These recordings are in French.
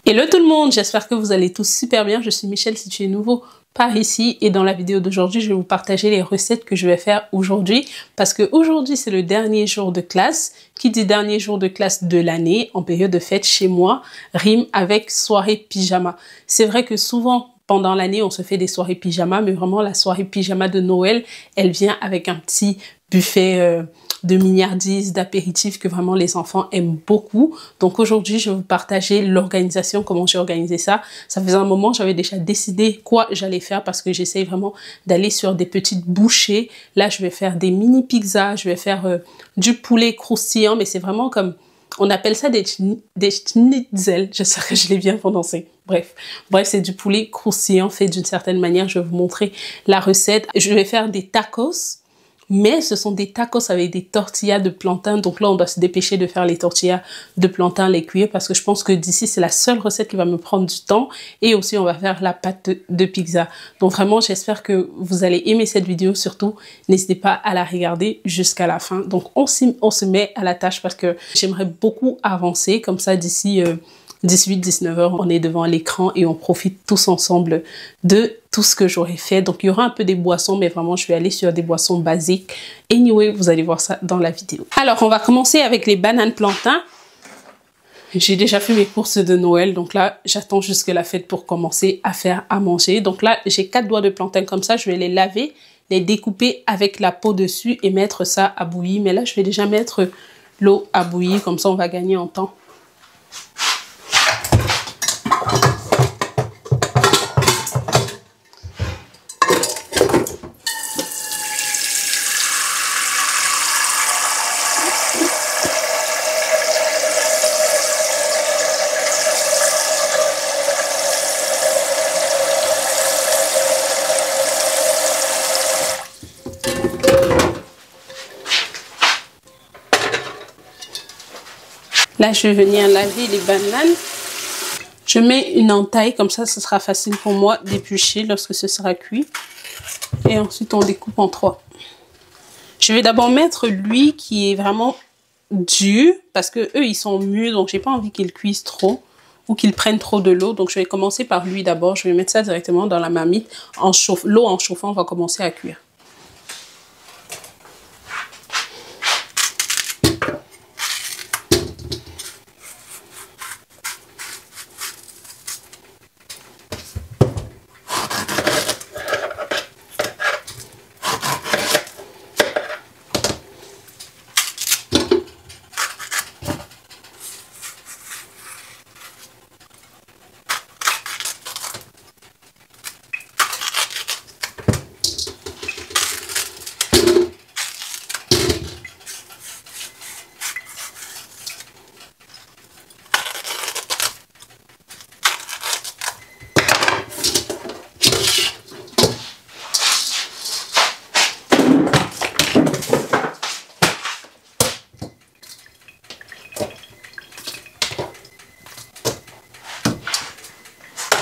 Hello tout le monde, j'espère que vous allez tous super bien. Je suis Michel si tu es nouveau par ici et dans la vidéo d'aujourd'hui, je vais vous partager les recettes que je vais faire aujourd'hui parce que aujourd'hui c'est le dernier jour de classe. Qui dit dernier jour de classe de l'année en période de fête chez moi rime avec soirée pyjama. C'est vrai que souvent pendant l'année on se fait des soirées pyjama, mais vraiment la soirée pyjama de Noël, elle vient avec un petit buffet de mignardises, d'apéritifs que vraiment les enfants aiment beaucoup. Donc aujourd'hui, je vais vous partager l'organisation, comment j'ai organisé ça. Ça faisait un moment, j'avais déjà décidé quoi j'allais faire parce que j'essaye vraiment d'aller sur des petites bouchées. Là, je vais faire des mini pizzas, je vais faire du poulet croustillant, mais c'est vraiment comme... On appelle ça des schnitzel. J'espère que je l'ai bien prononcé. Bref, c'est du poulet croustillant fait d'une certaine manière. Je vais vous montrer la recette. Je vais faire des tacos. Mais ce sont des tacos avec des tortillas de plantain. Donc là, on doit se dépêcher de faire les tortillas de plantain, les cuire. Parce que je pense que d'ici, c'est la seule recette qui va me prendre du temps. Et aussi, on va faire la pâte de pizza. Donc vraiment, j'espère que vous allez aimer cette vidéo. Surtout, n'hésitez pas à la regarder jusqu'à la fin. Donc on se met à la tâche parce que j'aimerais beaucoup avancer. Comme ça, d'ici 18-19 heures, on est devant l'écran et on profite tous ensemble de tout ce que j'aurais fait. Donc, il y aura un peu des boissons, mais vraiment, je vais aller sur des boissons basiques. Anyway, vous allez voir ça dans la vidéo. Alors, on va commencer avec les bananes plantains. J'ai déjà fait mes courses de Noël, donc là, j'attends jusque la fête pour commencer à faire à manger. Donc là, j'ai 4 doigts de plantain comme ça. Je vais les laver, les découper avec la peau dessus et mettre ça à bouillir. Mais là, je vais déjà mettre l'eau à bouillir, comme ça, on va gagner en temps. Là, je vais venir laver les bananes. Je mets une entaille, comme ça, ce sera facile pour moi d'éplucher lorsque ce sera cuit. Et ensuite, on découpe en 3. Je vais d'abord mettre lui qui est vraiment dur, parce que eux, ils sont mûrs, donc j'ai pas envie qu'ils cuisent trop ou qu'ils prennent trop de l'eau. Donc, je vais commencer par lui d'abord. Je vais mettre ça directement dans la marmite. L'eau en chauffant, on va commencer à cuire.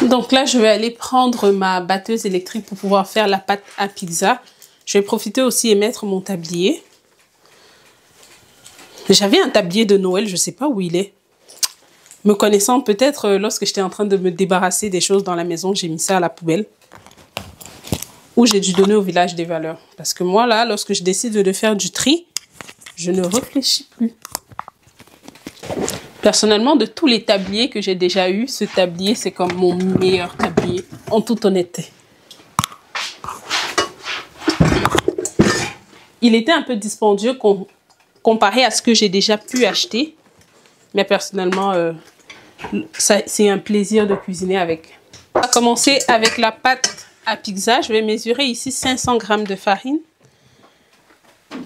Donc là, je vais aller prendre ma batteuse électrique pour pouvoir faire la pâte à pizza. Je vais profiter aussi et mettre mon tablier. J'avais un tablier de Noël, je ne sais pas où il est. Me connaissant, peut-être lorsque j'étais en train de me débarrasser des choses dans la maison, j'ai mis ça à la poubelle. Ou j'ai dû donner au village des valeurs. Parce que moi, là, lorsque je décide de faire du tri, je ne réfléchis plus. Personnellement, de tous les tabliers que j'ai déjà eu, ce tablier, c'est comme mon meilleur tablier, en toute honnêteté. Il était un peu dispendieux comparé à ce que j'ai déjà pu acheter. Mais personnellement, c'est un plaisir de cuisiner avec. On va commencer avec la pâte à pizza. Je vais mesurer ici 500 g de farine.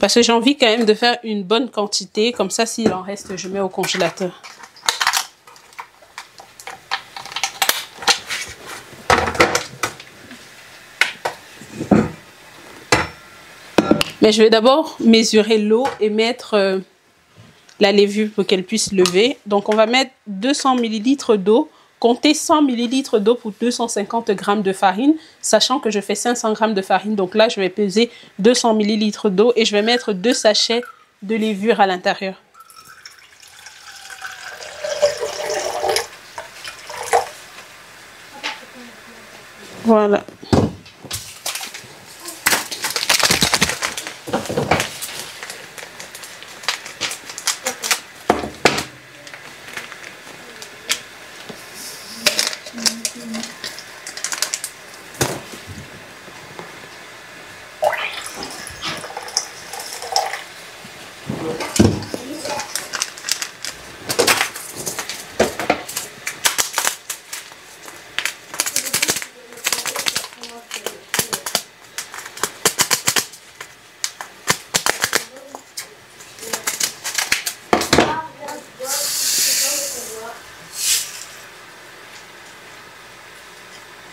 Parce que j'ai envie quand même de faire une bonne quantité. Comme ça, s'il en reste, je mets au congélateur. Mais je vais d'abord mesurer l'eau et mettre la levure pour qu'elle puisse lever. Donc, on va mettre 200 ml d'eau. Comptez 100 ml d'eau pour 250 g de farine, sachant que je fais 500 g de farine. Donc là, je vais peser 200 ml d'eau et je vais mettre 2 sachets de levure à l'intérieur. Voilà.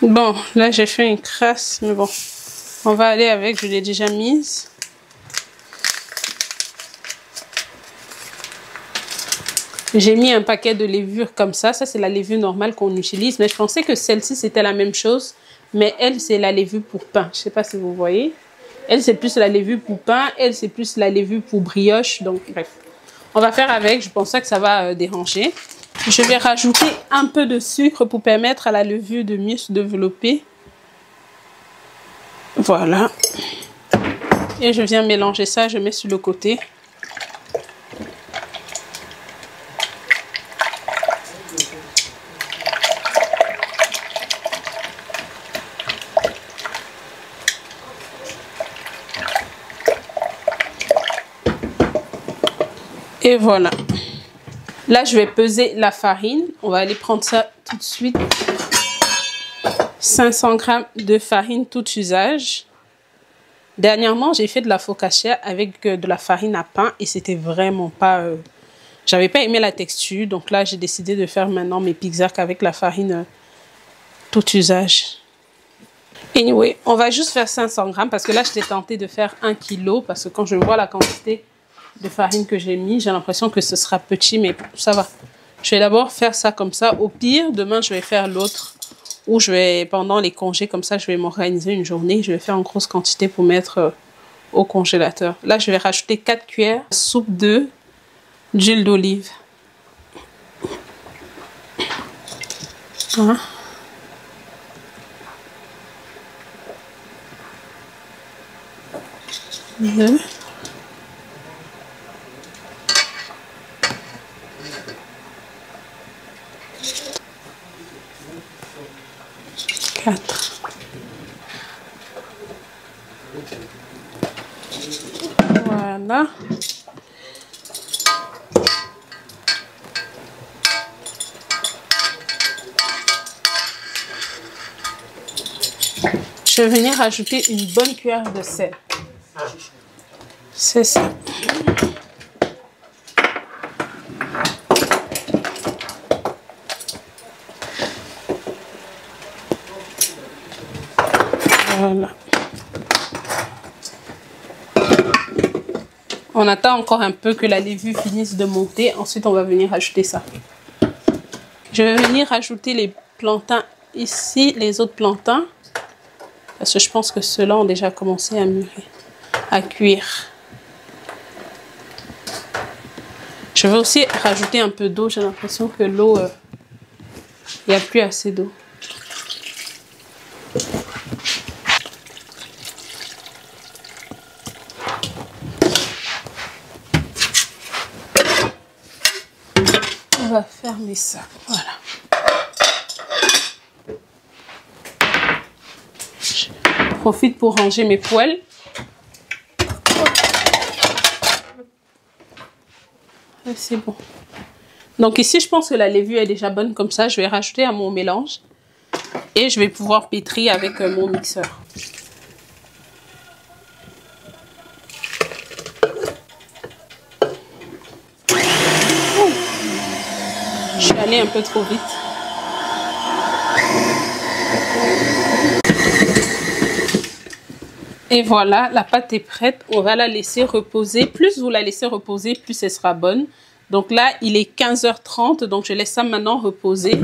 Bon, là j'ai fait une crasse, mais bon, on va aller avec, je l'ai déjà mise. J'ai mis un paquet de levure comme ça c'est la levure normale qu'on utilise, mais je pensais que celle-ci c'était la même chose, mais elle c'est la levure pour pain, je sais pas si vous voyez. Elle c'est plus la levure pour pain, elle c'est plus la levure pour brioche, donc bref. On va faire avec, je pense pas que ça va déranger. Je vais rajouter un peu de sucre pour permettre à la levure de mieux se développer. Voilà. Et je viens mélanger ça, je mets sur le côté. Et voilà. Là, je vais peser la farine. On va aller prendre ça tout de suite. 500 g de farine tout usage. Dernièrement, j'ai fait de la focaccia avec de la farine à pain et c'était vraiment pas... J'avais pas aimé la texture. Donc là, j'ai décidé de faire maintenant mes pizzas avec la farine tout usage. Anyway, on va juste faire 500 g parce que là, j'étais tentée de faire 1 kg parce que quand je vois la quantité de farine que j'ai mis, j'ai l'impression que ce sera petit, mais ça va. Je vais d'abord faire ça comme ça. Au pire, demain, je vais faire l'autre où je vais, pendant les congés, comme ça, je vais m'organiser une journée. Je vais faire en grosse quantité pour mettre au congélateur. Là, je vais rajouter 4 cuillères soupe d'huile d'olive. Hein? Deux. 4. Voilà. Je vais venir ajouter une bonne cuillère de sel. C'est ça. Voilà. On attend encore un peu que la levure finisse de monter. Ensuite, on va venir ajouter ça. Je vais venir ajouter les plantains ici, les autres plantains. Parce que je pense que ceux-là ont déjà commencé à mûrir, à cuire. Je vais aussi rajouter un peu d'eau. J'ai l'impression que l'eau, il n'y a plus assez d'eau. On va fermer ça. Voilà. Je profite pour ranger mes poêles. C'est bon. Donc ici, je pense que la levure est déjà bonne comme ça. Je vais rajouter à mon mélange. Et je vais pouvoir pétrir avec mon mixeur. Je suis allée un peu trop vite. Et voilà, la pâte est prête. On va la laisser reposer. Plus vous la laissez reposer, plus elle sera bonne. Donc là, il est 15h30. Donc je laisse ça maintenant reposer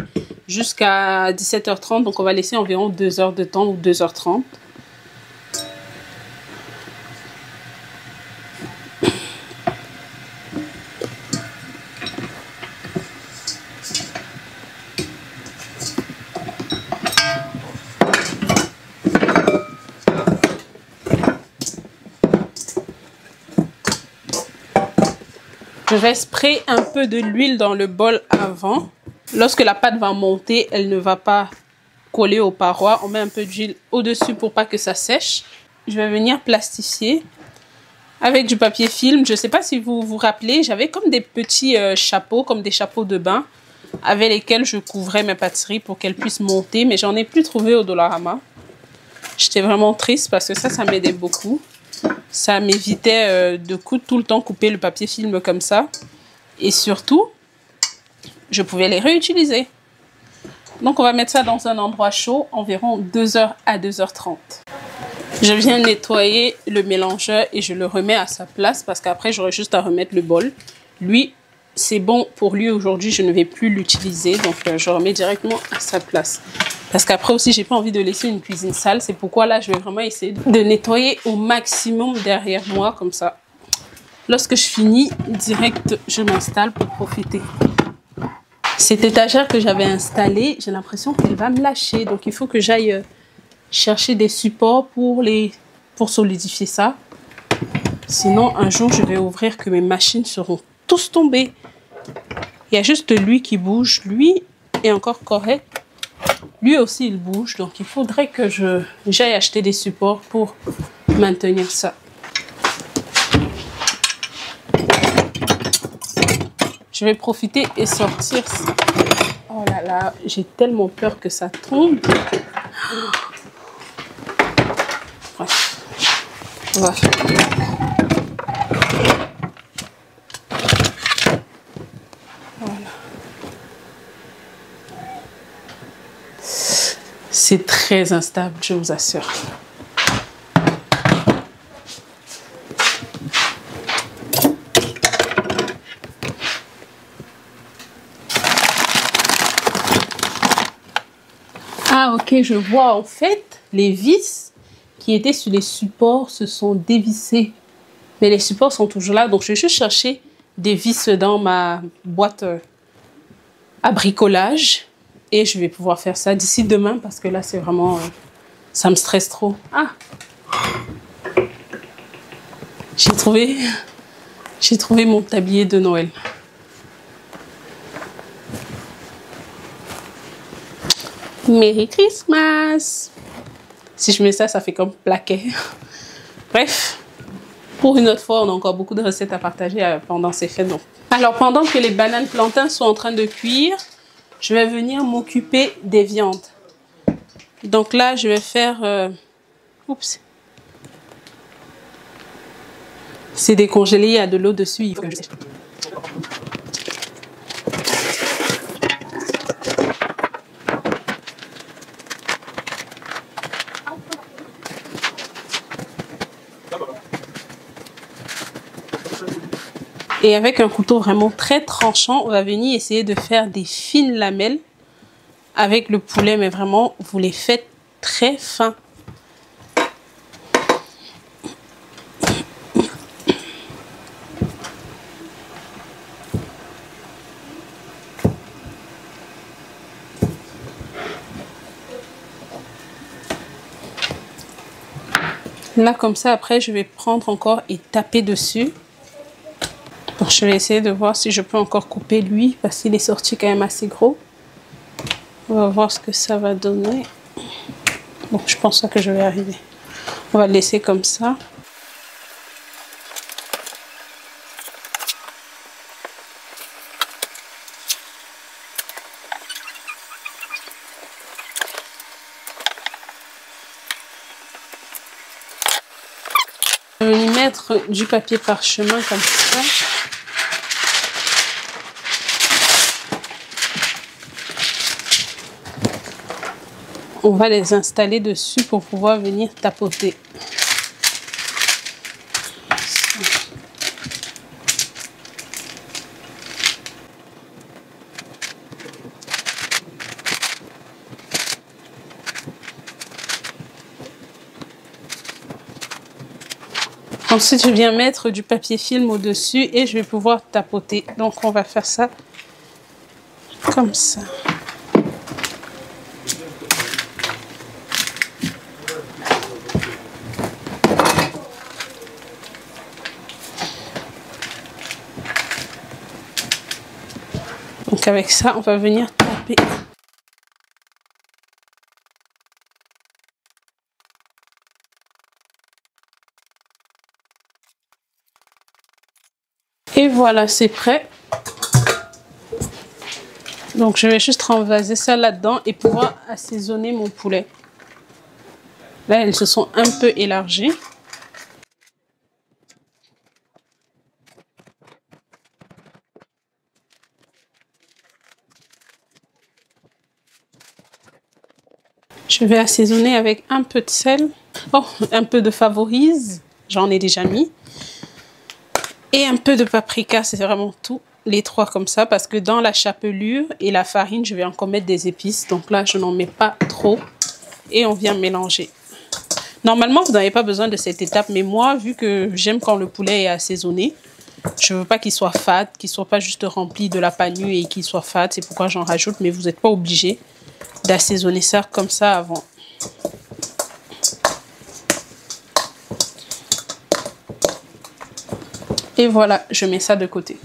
jusqu'à 17h30. Donc on va laisser environ 2 heures de temps ou 2h30. Je vais sprayer un peu de l'huile dans le bol avant. Lorsque la pâte va monter, elle ne va pas coller aux parois. On met un peu d'huile au-dessus pour pas que ça sèche. Je vais venir plastifier avec du papier film. Je ne sais pas si vous vous rappelez, j'avais comme des petits chapeaux, comme des chapeaux de bain, avec lesquels je couvrais mes pâtisseries pour qu'elles puissent monter. Mais j'en ai plus trouvé au Dollarama. J'étais vraiment triste parce que ça m'aidait beaucoup. Ça m'évitait de tout le temps couper le papier film comme ça. Et surtout, je pouvais les réutiliser. Donc, on va mettre ça dans un endroit chaud, environ 2h à 2h30. Je viens nettoyer le mélangeur et je le remets à sa place parce qu'après, j'aurai juste à remettre le bol. Lui, c'est bon pour lui aujourd'hui, je ne vais plus l'utiliser. Donc, je remets directement à sa place. Parce qu'après aussi, j'ai pas envie de laisser une cuisine sale. C'est pourquoi là, je vais vraiment essayer de nettoyer au maximum derrière moi, comme ça. Lorsque je finis, direct, je m'installe pour profiter. Cette étagère que j'avais installée, j'ai l'impression qu'elle va me lâcher. Donc, il faut que j'aille chercher des supports pour solidifier ça. Sinon, un jour, je vais ouvrir que mes machines seront tous tombées. Il y a juste lui qui bouge. Lui est encore correct. Lui aussi, il bouge. Donc, il faudrait que j'aille acheter des supports pour maintenir ça. Je vais profiter et sortir ça. Oh là là, j'ai tellement peur que ça tombe. Bref, on va faire. Voilà. C'est très instable, je vous assure. Ah ok, je vois en fait les vis qui étaient sur les supports se sont dévissées. Mais les supports sont toujours là, donc je vais juste chercher des vis dans ma boîte à bricolage. Et je vais pouvoir faire ça d'ici demain parce que là c'est vraiment... ça me stresse trop. Ah, j'ai trouvé mon tablier de Noël. Merry Christmas! Si je mets ça, ça fait comme plaquet. Bref, pour une autre fois, on a encore beaucoup de recettes à partager pendant ces fêtes. Donc. Alors, pendant que les bananes plantains sont en train de cuire, je vais venir m'occuper des viandes. Donc là, je vais faire... Oups! C'est décongelé, il y a de l'eau dessus. Il faut que je... Et avec un couteau vraiment très tranchant, on va venir essayer de faire des fines lamelles avec le poulet. Mais vraiment, vous les faites très fins. Là, comme ça, après, je vais prendre encore et taper dessus. Donc, je vais essayer de voir si je peux encore couper lui parce qu'il est sorti quand même assez gros. On va voir ce que ça va donner. Bon, je pense pas que je vais arriver. On va le laisser comme ça. Je vais y mettre du papier parchemin comme ça. On va les installer dessus pour pouvoir venir tapoter. Ensuite, je viens mettre du papier film au-dessus et je vais pouvoir tapoter. Donc, on va faire ça comme ça. Donc avec ça, on va venir taper. Et voilà, c'est prêt. Donc je vais juste renvaser ça là-dedans et pouvoir assaisonner mon poulet. Là, elles se sont un peu élargies. Je vais assaisonner avec un peu de sel. Oh, un peu de Favorise, j'en ai déjà mis. Et un peu de paprika, c'est vraiment tout. Les trois comme ça, parce que dans la chapelure et la farine, je vais encore mettre des épices. Donc là, je n'en mets pas trop. Et on vient mélanger. Normalement, vous n'avez pas besoin de cette étape. Mais moi, vu que j'aime quand le poulet est assaisonné, je ne veux pas qu'il soit fade, qu'il ne soit pas juste rempli de la panure et qu'il soit fade. C'est pourquoi j'en rajoute. Mais vous n'êtes pas obligé d'assaisonner ça comme ça avant. Et voilà, je mets ça de côté.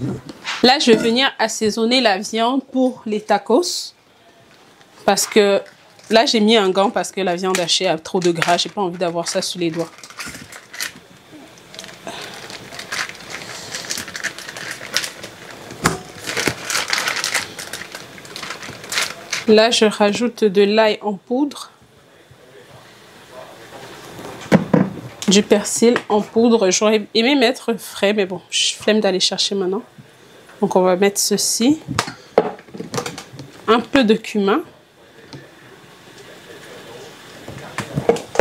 Là, je vais venir assaisonner la viande pour les tacos. Parce que là, j'ai mis un gant parce que la viande hachée a trop de gras. J'ai pas envie d'avoir ça sur les doigts. Là, je rajoute de l'ail en poudre. Du persil en poudre. J'aurais aimé mettre frais, mais bon, je flemme d'aller chercher maintenant. Donc, on va mettre ceci. Un peu de cumin.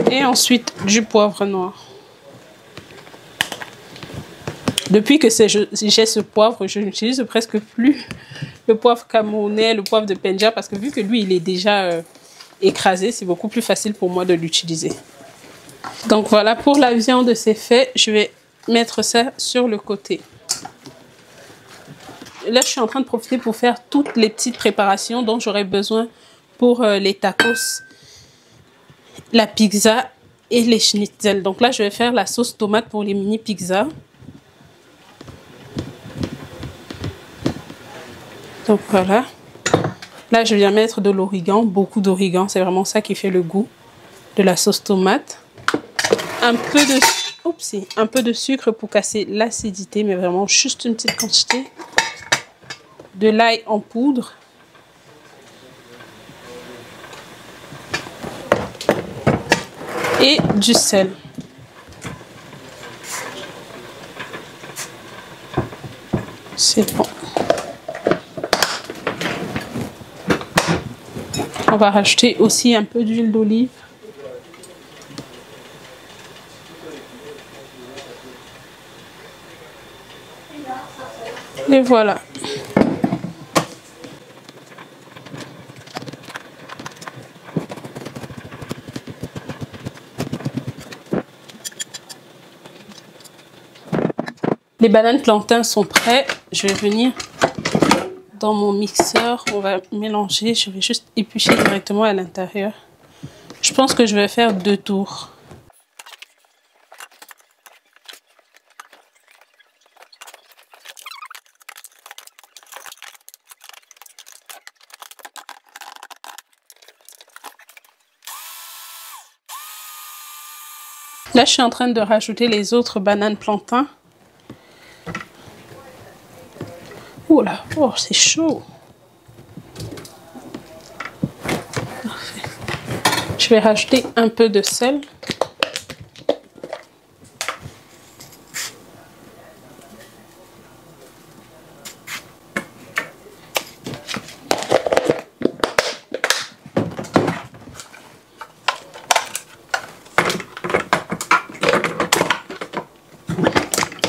Et ensuite, du poivre noir. Depuis que j'ai ce poivre, je n'utilise presque plus le poivre camerounais, le poivre de Penja, parce que vu que lui, il est déjà écrasé, c'est beaucoup plus facile pour moi de l'utiliser. Donc voilà, pour la viande, c'est fait. Je vais mettre ça sur le côté. Là, je suis en train de profiter pour faire toutes les petites préparations dont j'aurai besoin pour les tacos, la pizza et les schnitzel. Donc là, je vais faire la sauce tomate pour les mini pizzas. Donc voilà. Là, je viens mettre de l'origan, beaucoup d'origan. C'est vraiment ça qui fait le goût de la sauce tomate. Un peu de sucre pour casser l'acidité, mais vraiment juste une petite quantité. De l'ail en poudre. Et du sel. C'est bon. On va rajouter aussi un peu d'huile d'olive. Et voilà. Les bananes plantains sont prêts. Je vais venir dans mon mixeur. On va mélanger. Je vais juste éplucher directement à l'intérieur. Je pense que je vais faire 2 tours. Là, je suis en train de rajouter les autres bananes plantains. Oh là, oh, c'est chaud. Parfait. Je vais rajouter un peu de sel.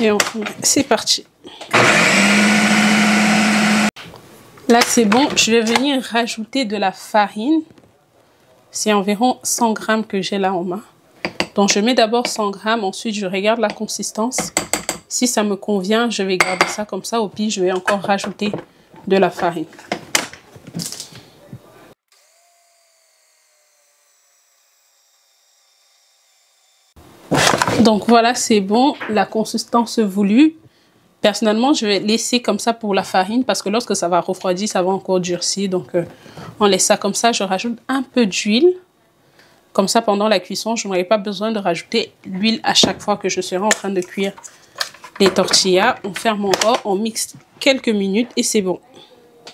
Et c'est parti. Là, c'est bon. Je vais venir rajouter de la farine. C'est environ 100 grammes que j'ai là en main. Donc, je mets d'abord 100 grammes. Ensuite, je regarde la consistance. Si ça me convient, je vais garder ça comme ça. Au pire, je vais encore rajouter de la farine. Donc, voilà, c'est bon. La consistance voulue. Personnellement, je vais laisser comme ça pour la farine parce que lorsque ça va refroidir, ça va encore durcir. Donc, on laisse ça comme ça. Je rajoute un peu d'huile. Comme ça, pendant la cuisson, je n'aurai pas besoin de rajouter l'huile à chaque fois que je serai en train de cuire les tortillas. On ferme encore, on mixe quelques minutes et c'est bon.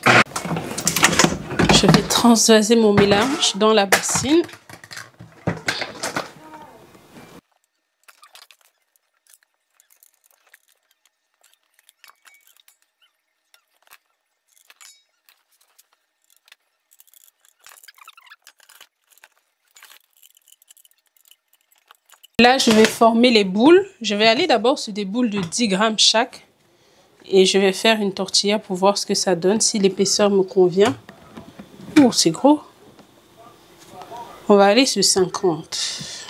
Je vais transvaser mon mélange dans la bassine. Là, je vais former les boules. Je vais aller d'abord sur des boules de 10 grammes chaque. Et je vais faire une tortilla pour voir ce que ça donne, si l'épaisseur me convient. Oh, c'est gros. On va aller sur 50.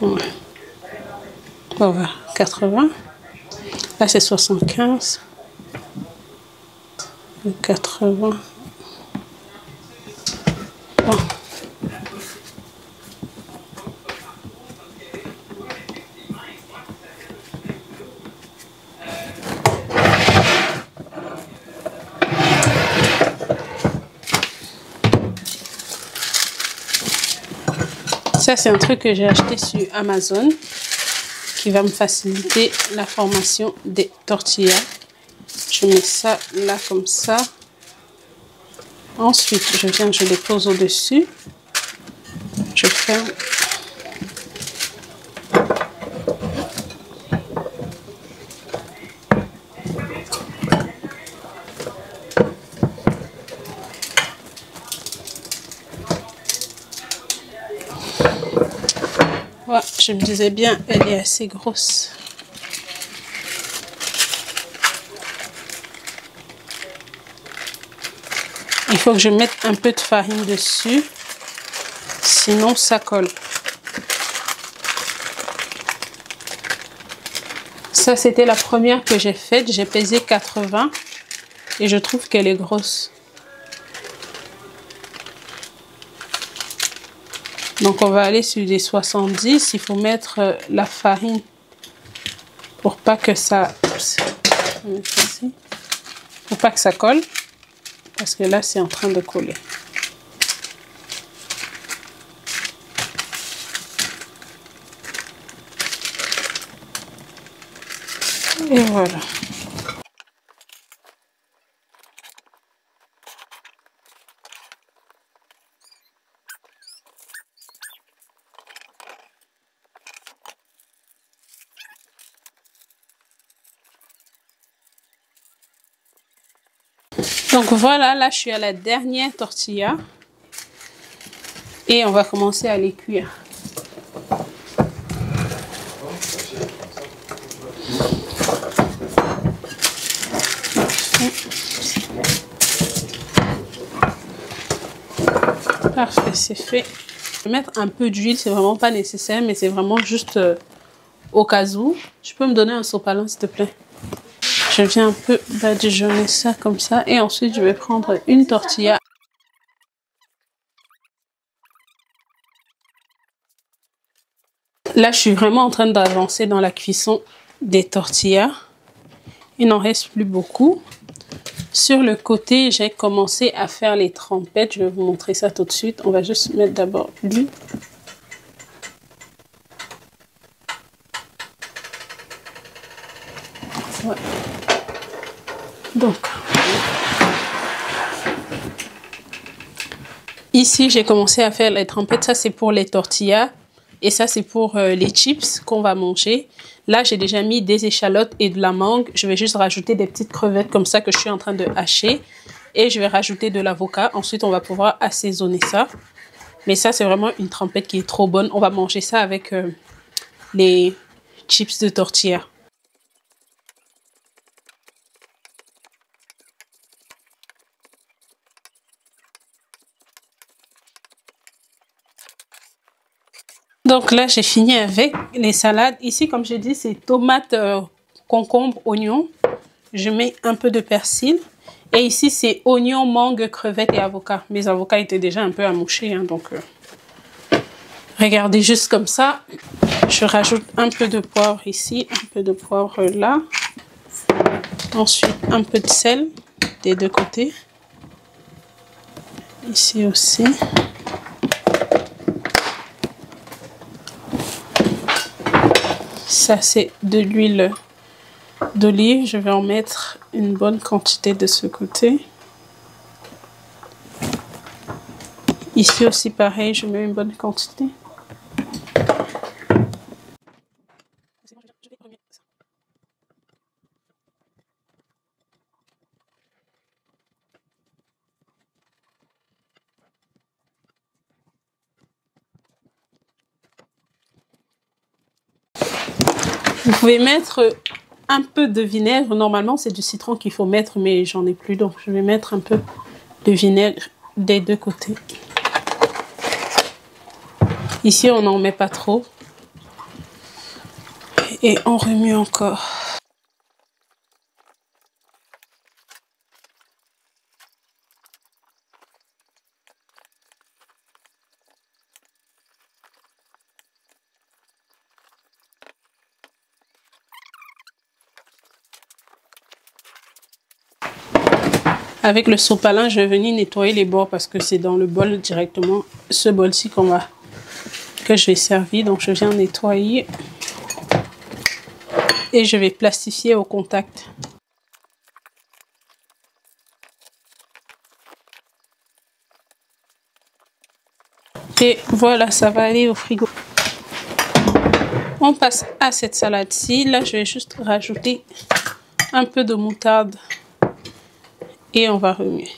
Ouais. On va 80. Là, c'est 75. 80. Bon. Ça, c'est un truc que j'ai acheté sur Amazon qui va me faciliter la formation des tortillas. Je mets ça là comme ça. Ensuite, je les pose au-dessus. Je ferme. Ouais, je me disais bien, elle est assez grosse. Il faut que je mette un peu de farine dessus, sinon ça colle. Ça, c'était la première que j'ai faite. J'ai pesé 80 et je trouve qu'elle est grosse. Donc, on va aller sur des 70. Il faut mettre la farine pour pas que ça... Pour pas que ça colle. Parce que là, c'est en train de coller. Et voilà. Donc voilà, là je suis à la dernière tortilla et on va commencer à les cuire. Parfait, c'est fait. Je vais mettre un peu d'huile, c'est vraiment pas nécessaire, mais c'est vraiment juste au cas où. Je peux me donner un sopalin s'il te plaît? Je viens un peu badigeonner ça comme ça et ensuite je vais prendre une tortilla. Là, je suis vraiment en train d'avancer dans la cuisson des tortillas. Il n'en reste plus beaucoup. Sur le côté, j'ai commencé à faire les trempettes. Je vais vous montrer ça tout de suite. On va juste mettre d'abord l'huile. Ouais. Donc, ici, j'ai commencé à faire les trempettes. Ça, c'est pour les tortillas. Et ça, c'est pour les chips qu'on va manger. Là, j'ai déjà mis des échalotes et de la mangue. Je vais juste rajouter des petites crevettes comme ça que je suis en train de hacher. Et je vais rajouter de l'avocat. Ensuite, on va pouvoir assaisonner ça. Mais ça, c'est vraiment une trempette qui est trop bonne. On va manger ça avec les chips de tortilla. Donc là, j'ai fini avec les salades. Ici, comme j'ai dit, c'est tomates, concombre, oignon. Je mets un peu de persil. Et ici, c'est oignon, mangue, crevettes et avocat. Mes avocats étaient déjà un peu amouchés. Hein, donc, regardez juste comme ça. Je rajoute un peu de poivre ici, un peu de poivre là. Ensuite, un peu de sel des deux côtés. Ici aussi. Ça, c'est de l'huile d'olive. Je vais en mettre une bonne quantité de ce côté. Ici aussi, pareil, je mets une bonne quantité. Vous pouvez mettre un peu de vinaigre. Normalement, c'est du citron qu'il faut mettre, mais j'en ai plus, donc je vais mettre un peu de vinaigre des deux côtés. Ici, on n'en met pas trop. Et on remue encore. Avec le sopalin, je vais venir nettoyer les bords parce que c'est dans le bol directement, ce bol-ci que je vais servir. Donc je viens nettoyer et je vais plastifier au contact. Et voilà, ça va aller au frigo. On passe à cette salade-ci. Là, je vais juste rajouter un peu de moutarde et on va remuer.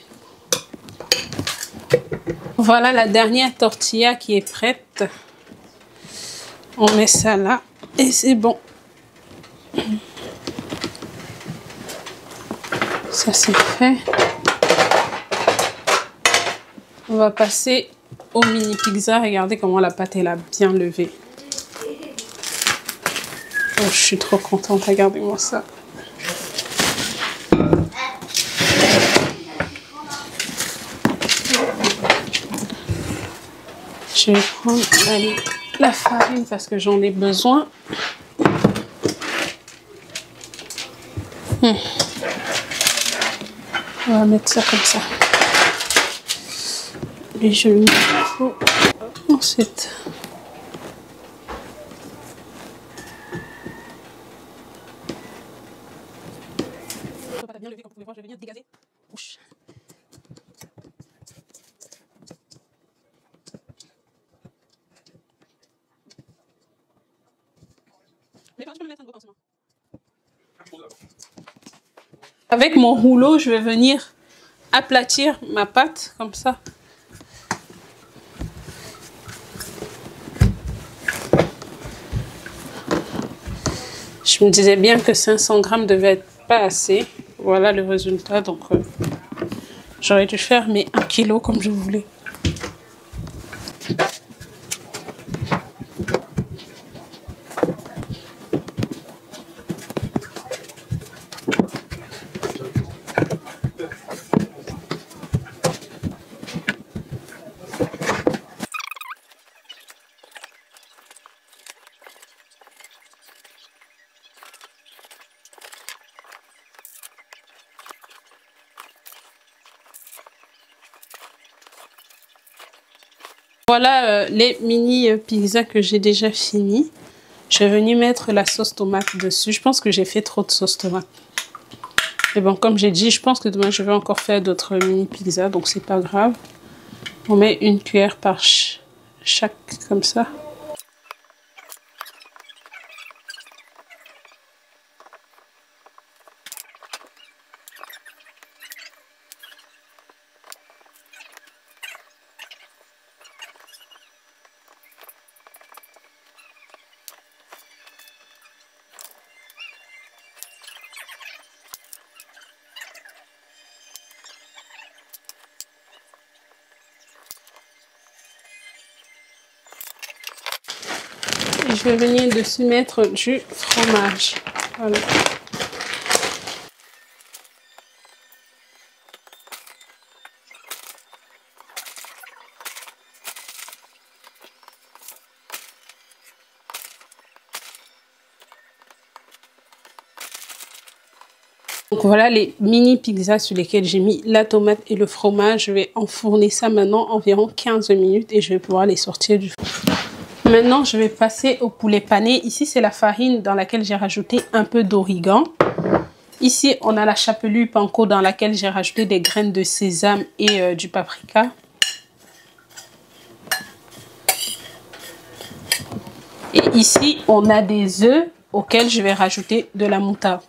Voilà la dernière tortilla qui est prête. On met ça là et c'est bon. Ça c'est fait. On va passer au mini pizza. Regardez comment la pâte elle a bien levé. Oh, je suis trop contente. Regardez-moi ça. Je vais prendre la farine parce que j'en ai besoin. On va mettre ça comme ça. Et je le mets ensuite. Bien levé, comme vous pouvez voir, je vais venir dégazer. Ouch. Avec mon rouleau, je vais venir aplatir ma pâte comme ça. Je me disais bien que 500 grammes devait être pas assez. Voilà le résultat. Donc, j'aurais dû faire mes 1 kg comme je voulais. Voilà les mini pizzas que j'ai déjà fini. Je vais venir mettre la sauce tomate dessus. Je pense que j'ai fait trop de sauce tomate. Et bon, comme j'ai dit, je pense que demain je vais encore faire d'autres mini pizzas. Donc c'est pas grave. On met une cuillère par chaque comme ça. Et je vais venir dessus mettre du fromage. Voilà. Donc voilà les mini pizzas sur lesquelles j'ai mis la tomate et le fromage. Je vais enfourner ça maintenant environ 15 minutes et je vais pouvoir les sortir du four. Maintenant, je vais passer au poulet pané. Ici, c'est la farine dans laquelle j'ai rajouté un peu d'origan. Ici, on a la chapelure panko dans laquelle j'ai rajouté des graines de sésame et du paprika. Et ici, on a des œufs auxquels je vais rajouter de la moutarde.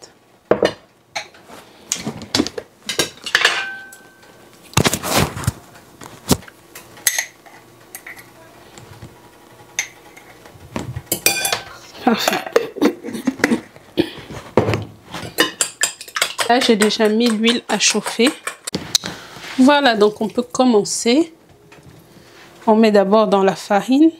Parfait. Là, j'ai déjà mis l'huile à chauffer. Voilà, donc on peut commencer. On met d'abord dans la farine.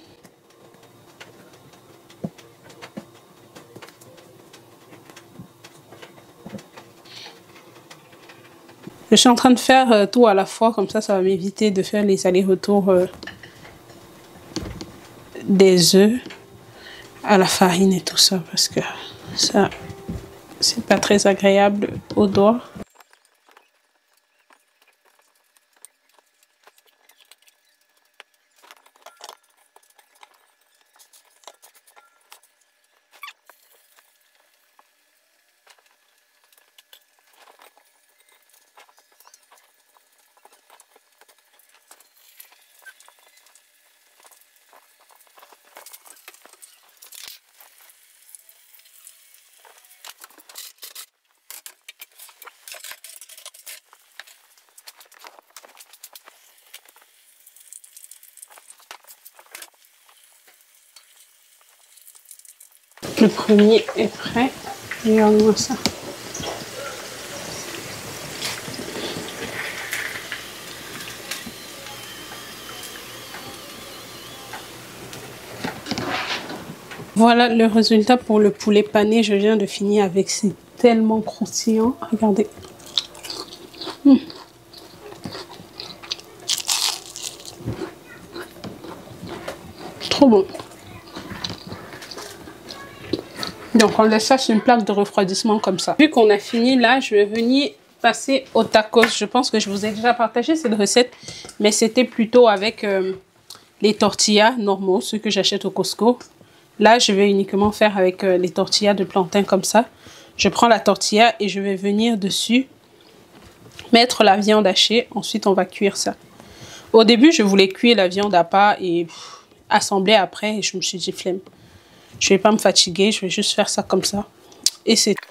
Je suis en train de faire tout à la fois, comme ça va m'éviter de faire les allers-retours des œufs à la farine et tout ça, parce que ça, c'est pas très agréable aux doigts. Le premier est prêt. Regarde-moi ça. Voilà le résultat pour le poulet pané. Je viens de finir avec. C'est tellement croustillant. Regardez. Trop bon. Donc on laisse ça sur une plaque de refroidissement comme ça. Vu qu'on a fini là, je vais venir passer au tacos. Je pense que je vous ai déjà partagé cette recette, mais c'était plutôt avec les tortillas normaux, ceux que j'achète au Costco. Là, je vais uniquement faire avec les tortillas de plantain comme ça. Je prends la tortilla et je vais venir dessus mettre la viande hachée. Ensuite, on va cuire ça. Au début, je voulais cuire la viande à part et assembler après. Et je me suis dit flemme. Je vais pas me fatiguer, je vais juste faire ça comme ça. Et c'est tout.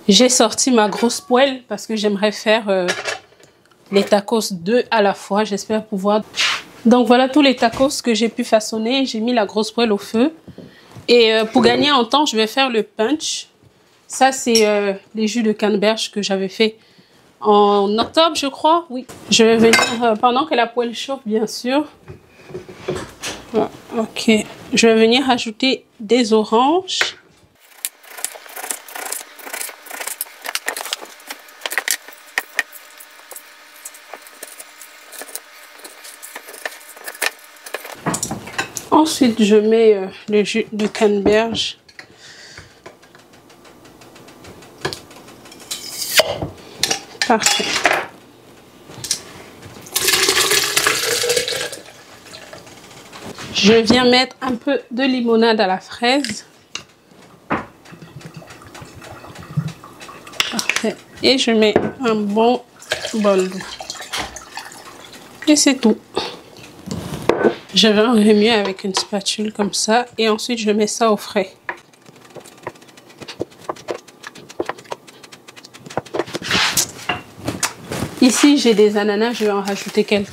J'ai sorti ma grosse poêle parce que j'aimerais faire les tacos 2 à la fois. J'espère pouvoir. Donc voilà tous les tacos que j'ai pu façonner. J'ai mis la grosse poêle au feu. Et pour gagner en temps, je vais faire le punch. Ça, c'est les jus de canneberge que j'avais fait en octobre, je crois. Oui. Je vais venir, pendant que la poêle chauffe, bien sûr. Ok. Je vais venir ajouter des oranges. Ensuite, je mets le jus de canneberge. Parfait. Je viens mettre un peu de limonade à la fraise. Parfait. Et je mets un bon bol d'eau. Et c'est tout. Je vais remuer avec une spatule comme ça. Et ensuite, je mets ça au frais. Ici, j'ai des ananas. Je vais en rajouter quelques.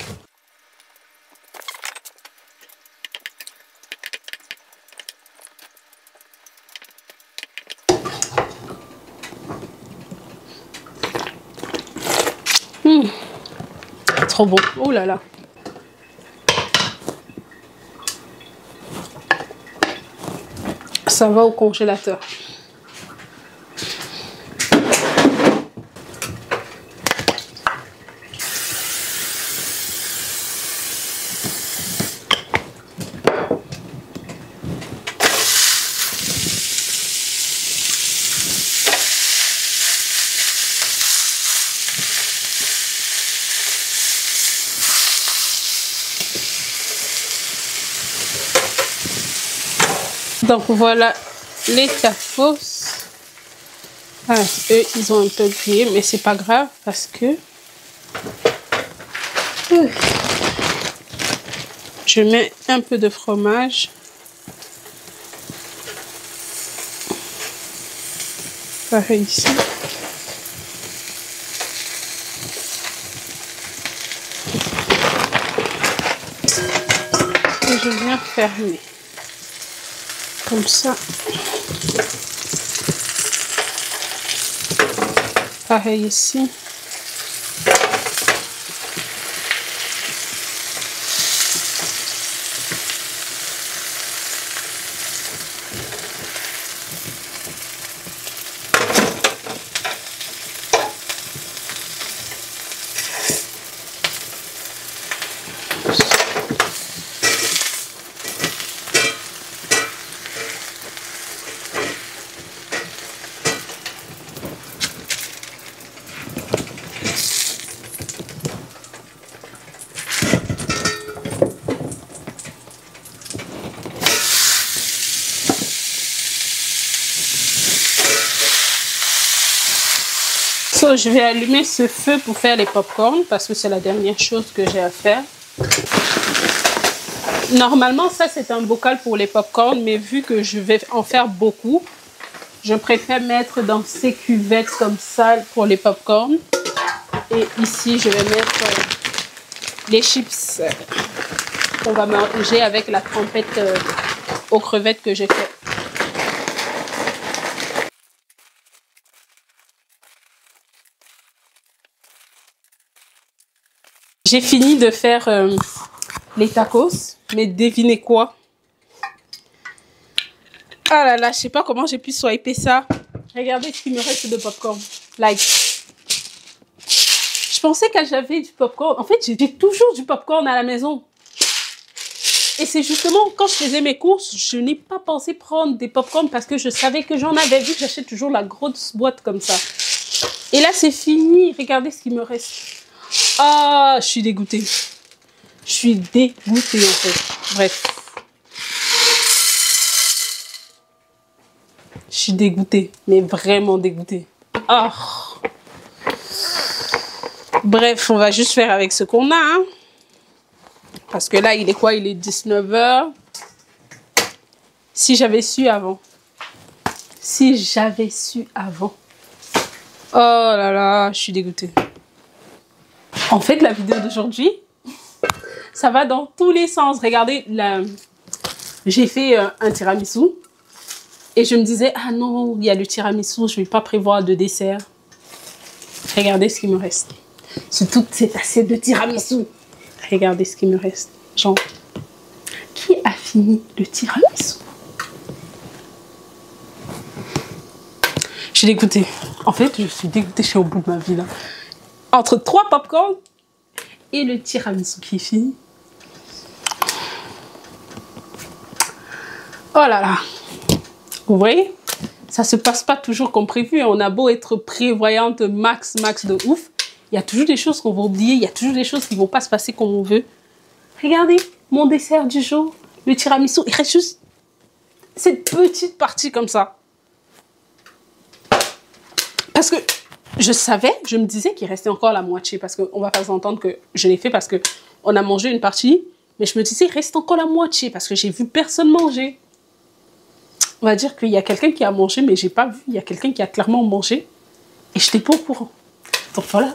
Trop bon. Oh là là. Ça va au congélateur. Donc voilà les tacos. Ah, eux, ils ont un peu grillé, mais c'est pas grave parce que je mets un peu de fromage. Pareil ici. Et je viens fermer. Comme ça. Pareil ici. So, je vais allumer ce feu pour faire les pop-corn parce que c'est la dernière chose que j'ai à faire. Normalement, ça c'est un bocal pour les pop-corn, mais vu que je vais en faire beaucoup, je préfère mettre dans ces cuvettes comme ça pour les pop-corn. Et ici, je vais mettre les chips qu'on va manger avec la trempette aux crevettes que j'ai fait. J'ai fini de faire les tacos, mais devinez quoi? Ah là là, je sais pas comment j'ai pu swiper ça. Regardez ce qu'il me reste de popcorn. Like. Je pensais que j'avais du popcorn. En fait, j'ai toujours du popcorn à la maison. Et c'est justement quand je faisais mes courses, je n'ai pas pensé prendre des popcorn parce que je savais que j'en avais, vu que j'achète toujours la grosse boîte comme ça. Et là, c'est fini. Regardez ce qu'il me reste. Ah, je suis dégoûtée. Je suis dégoûtée en fait. Bref. Je suis dégoûtée. Mais vraiment dégoûtée. Ah. Bref, on va juste faire avec ce qu'on a. Hein. Parce que là, il est quoi? Il est 19 h. Si j'avais su avant. Si j'avais su avant. Oh là là, je suis dégoûtée. En fait, la vidéo d'aujourd'hui, ça va dans tous les sens. Regardez, j'ai fait un tiramisu. Et je me disais, ah non, il y a le tiramisu, je ne vais pas prévoir de dessert. Regardez ce qui me reste. Sur toute cette assiette de tiramisu. Regardez ce qui me reste. Genre, qui a fini le tiramisu? Je suis dégoûtée. En fait, je suis dégoûtée, je suis au bout de ma vie là. Entre 3 popcorn et le tiramisu qui est fini. Oh là là. Vous voyez? Ça se passe pas toujours comme prévu. On a beau être prévoyante max de ouf. Il y a toujours des choses qu'on va oublier. Il y a toujours des choses qui vont pas se passer comme on veut. Regardez, mon dessert du jour, le tiramisu. Il reste juste cette petite partie comme ça. Parce que je savais, je me disais qu'il restait encore la moitié. Parce qu'on va pas s'entendre que je l'ai fait parce qu'on a mangé une partie. Mais je me disais, il reste encore la moitié parce que j'ai vu personne manger. On va dire qu'il y a quelqu'un qui a mangé, mais j'ai pas vu. Il y a quelqu'un qui a clairement mangé. Et je n'étais pas au courant. Donc voilà.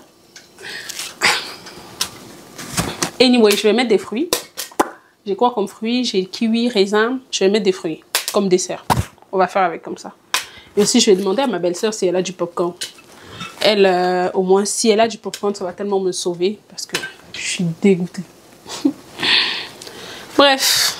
Anyway, je vais mettre des fruits. J'ai quoi comme fruits? J'ai kiwi, raisin. Je vais mettre des fruits comme dessert. On va faire avec comme ça. Et aussi, je vais demander à ma belle-sœur si elle a du popcorn. Elle, au moins, si elle a du popcorn, ça va tellement me sauver. Parce que je suis dégoûtée. Bref.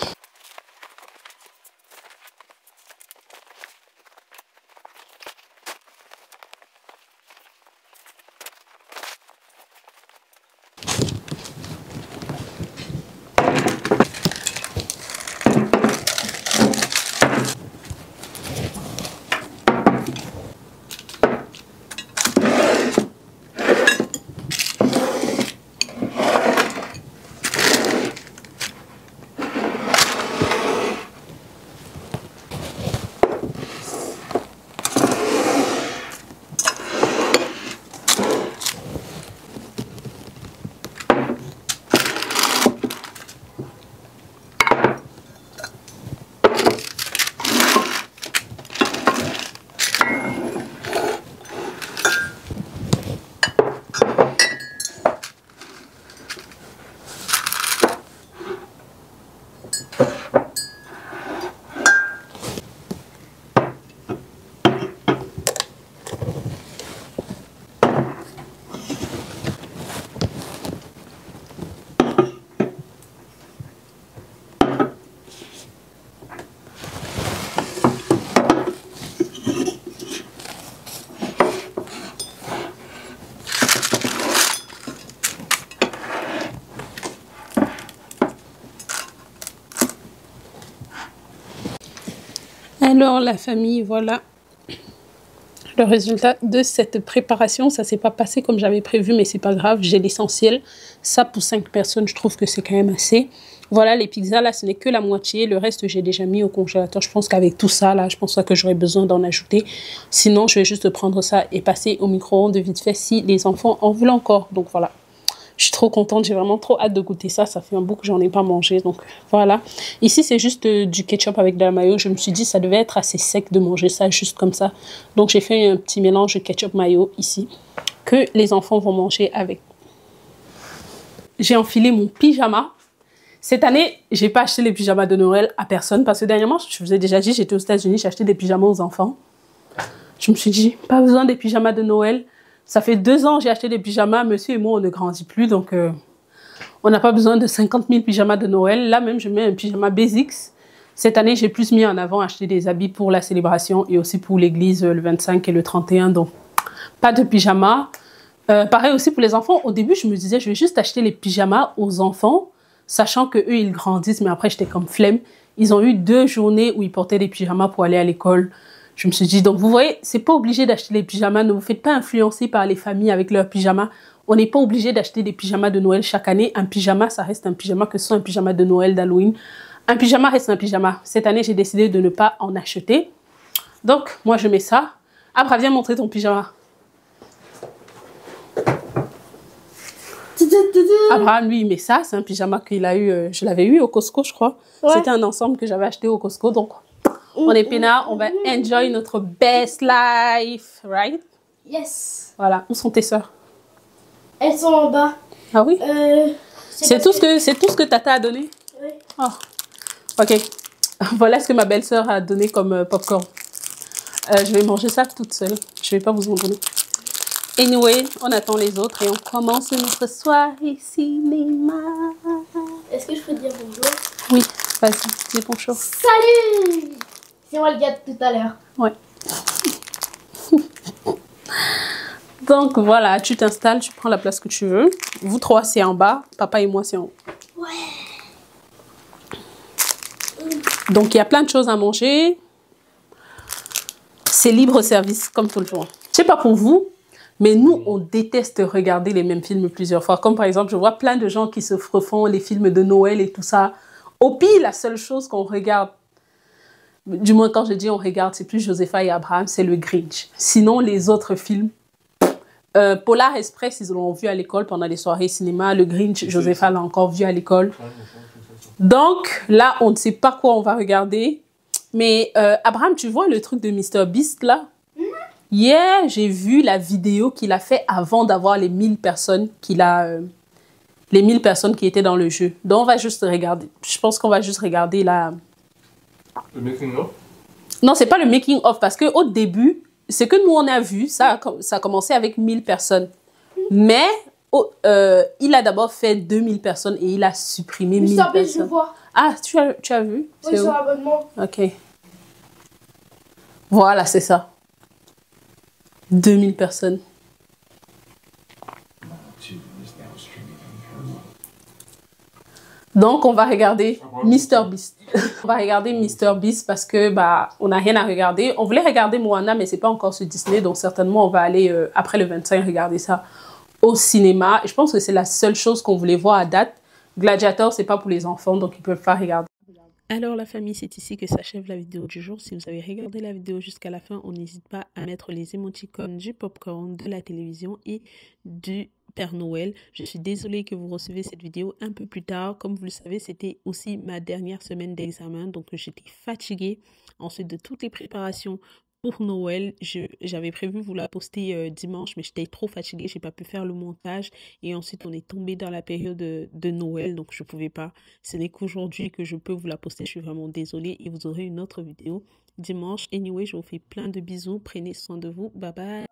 Alors la famille, voilà le résultat de cette préparation. Ça s'est pas passé comme j'avais prévu, mais c'est pas grave, j'ai l'essentiel. Ça, pour 5 personnes, je trouve que c'est quand même assez. Voilà, les pizzas, là, ce n'est que la moitié. Le reste, j'ai déjà mis au congélateur. Je pense qu'avec tout ça, là, je pense pas que j'aurais besoin d'en ajouter. Sinon, je vais juste prendre ça et passer au micro-ondes vite fait si les enfants en veulent encore. Donc, voilà. Je suis trop contente, j'ai vraiment trop hâte de goûter ça. Ça fait un bout que j'en ai pas mangé, donc voilà. Ici, c'est juste du ketchup avec de la mayo. Je me suis dit, ça devait être assez sec de manger ça juste comme ça. Donc, j'ai fait un petit mélange de ketchup mayo ici, que les enfants vont manger avec. J'ai enfilé mon pyjama. Cette année, j'ai pas acheté les pyjamas de Noël à personne, parce que dernièrement, je vous ai déjà dit, j'étais aux États-Unis, j'ai acheté des pyjamas aux enfants. Je me suis dit, pas besoin des pyjamas de Noël. Ça fait 2 ans que j'ai acheté des pyjamas. Monsieur et moi, on ne grandit plus. Donc, on n'a pas besoin de 50 000 pyjamas de Noël. Là, même, je mets un pyjama Basics. Cette année, j'ai plus mis en avant acheter des habits pour la célébration et aussi pour l'église le 25 et le 31. Donc, pas de pyjama. Pareil aussi pour les enfants. Au début, je me disais, je vais juste acheter les pyjamas aux enfants, sachant qu'eux, ils grandissent. Mais après, j'étais comme flemme. Ils ont eu 2 journées où ils portaient des pyjamas pour aller à l'école. Je me suis dit, donc vous voyez, c'est pas obligé d'acheter les pyjamas. Ne vous faites pas influencer par les familles avec leurs pyjamas. On n'est pas obligé d'acheter des pyjamas de Noël chaque année. Un pyjama, ça reste un pyjama, que ce soit un pyjama de Noël, d'Halloween. Un pyjama reste un pyjama. Cette année, j'ai décidé de ne pas en acheter. Donc, moi, je mets ça. Abra, viens montrer ton pyjama. Abraham, lui, il met ça. C'est un pyjama qu'il a eu, je l'avais eu au Costco, je crois. Ouais. C'était un ensemble que j'avais acheté au Costco. Donc, on est peinard, on va enjoy notre best life, right? Yes. Voilà, où sont tes sœurs? Elles sont en bas. Ah oui? C'est tout ce que Tata a donné? Oui. Oh. Ok. Voilà ce que ma belle-sœur a donné comme popcorn. Je vais manger ça toute seule. Je vais pas vous en donner. Anyway, on attend les autres et on commence notre soirée cinéma. Est-ce que je peux te dire bonjour? Oui, vas-y, dis bonjour. Salut! C'est moi le gars de tout à l'heure. Ouais. Donc voilà, tu t'installes, tu prends la place que tu veux. Vous 3, c'est en bas. Papa et moi, c'est en haut. Ouais. Donc il y a plein de choses à manger. C'est libre service, comme tout le monde. Je sais pas pour vous, mais nous, on déteste regarder les mêmes films plusieurs fois. Comme par exemple, je vois plein de gens qui se refont les films de Noël et tout ça. Au pire, la seule chose qu'on regarde, du moins quand je dis on regarde, c'est plus Josepha et Abraham, c'est le Grinch. Sinon, les autres films, Polar Express, ils l'ont vu à l'école pendant les soirées cinéma. Le Grinch, Josepha l'a encore vu à l'école. Donc, là, on ne sait pas quoi on va regarder. Mais Abraham, tu vois le truc de Mr Beast, là? Hier, j'ai vu la vidéo qu'il a fait avant d'avoir les 1000 personnes les 1000 personnes qui étaient dans le jeu. Donc, on va juste regarder. Je pense qu'on va juste regarder là. Le making of? Non, c'est pas le making of parce qu'au début, ce que nous on a vu, ça a commencé avec 1000 personnes. Mais il a d'abord fait 2000 personnes et il a supprimé 1000 personnes. Je le vois. Ah, tu as vu? Oui, sur l'abonnement. Ok. Voilà, c'est ça. 2000 personnes. Donc, on va regarder Mr Beast. On va regarder Mr Beast parce que on n'a rien à regarder. On voulait regarder Moana, mais c'est pas encore sur Disney. Donc, certainement, on va aller, après le 25, regarder ça au cinéma. Et je pense que c'est la seule chose qu'on voulait voir à date. Gladiator, c'est pas pour les enfants, donc ils peuvent pas regarder. Alors la famille, c'est ici que s'achève la vidéo du jour. Si vous avez regardé la vidéo jusqu'à la fin, on n'hésite pas à mettre les émoticônes du popcorn, de la télévision et du Père Noël. Je suis désolée que vous recevez cette vidéo un peu plus tard. Comme vous le savez, c'était aussi ma dernière semaine d'examen, donc j'étais fatiguée. Ensuite de toutes les préparations pour Noël, j'avais prévu vous la poster dimanche, mais j'étais trop fatiguée, j'ai pas pu faire le montage. Et ensuite, on est tombé dans la période de Noël, donc je pouvais pas. Ce n'est qu'aujourd'hui que je peux vous la poster. Je suis vraiment désolée et vous aurez une autre vidéo dimanche. Anyway, je vous fais plein de bisous. Prenez soin de vous. Bye bye.